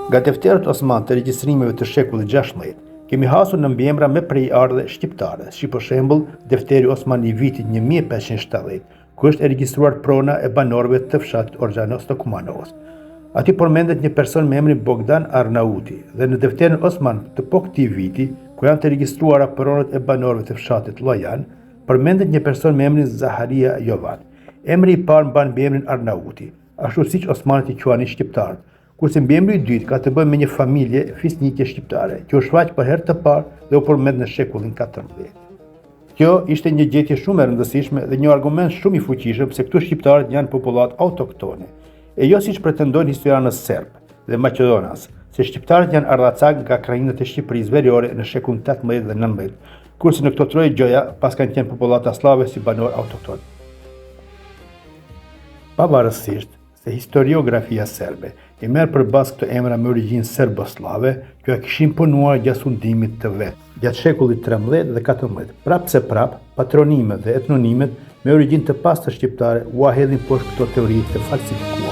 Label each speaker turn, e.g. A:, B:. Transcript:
A: Nga tefterët Osman të regjistrimeve të shekullit 16, kemi hasur në mbiemra me prejardhje shqiptare, si për shembull defteri Osman i vitit 1570, ku është e regjistruar prona e banorëve të fshatit Orxhanos të Kumanovës. Aty përmendet një person me emrin Bogdan Arnauti dhe në defterin Osman të po këtij viti, ku janë të regjistruara pronat e banorëve të fshatit Llojan, përmendet një person me emrin Zaharia Jovan. Emri i parë mban mbiemrin Arnauti, ashtu siç Osmanët i quanin shqiptarët, kurse mbiemri i dytë ka të bëjë me një familje fisnike shqiptare, që u shfaq për herë të parë dhe u përmend në shekullin 14. Kjo ishte një gjetje shumë e rëndësishme dhe një argument shumë i fuqishëm se këtu shqiptarët janë popullat autoktone, e jo siç pretendojnë historianët serb dhe maqedonas, se shqiptarët janë ardhacak nga krajinat e Shqipërisë veriore në shekullin 18 dhe 19, kurse në këto troje gjoja pas kanë qenë popullata slave si banor autokton. Pavarësisht se historiografia serbe i merr përballë këto emra me origjinë serbo-slave, që ja kishin punuar gjatë fundimit të vet, gjatë shekullit 13 dhe 14. Prap se prap, patronimet dhe etnonimet me origjinë të pastër shqiptare u hedhin poshtë këto teori të falsifikuara.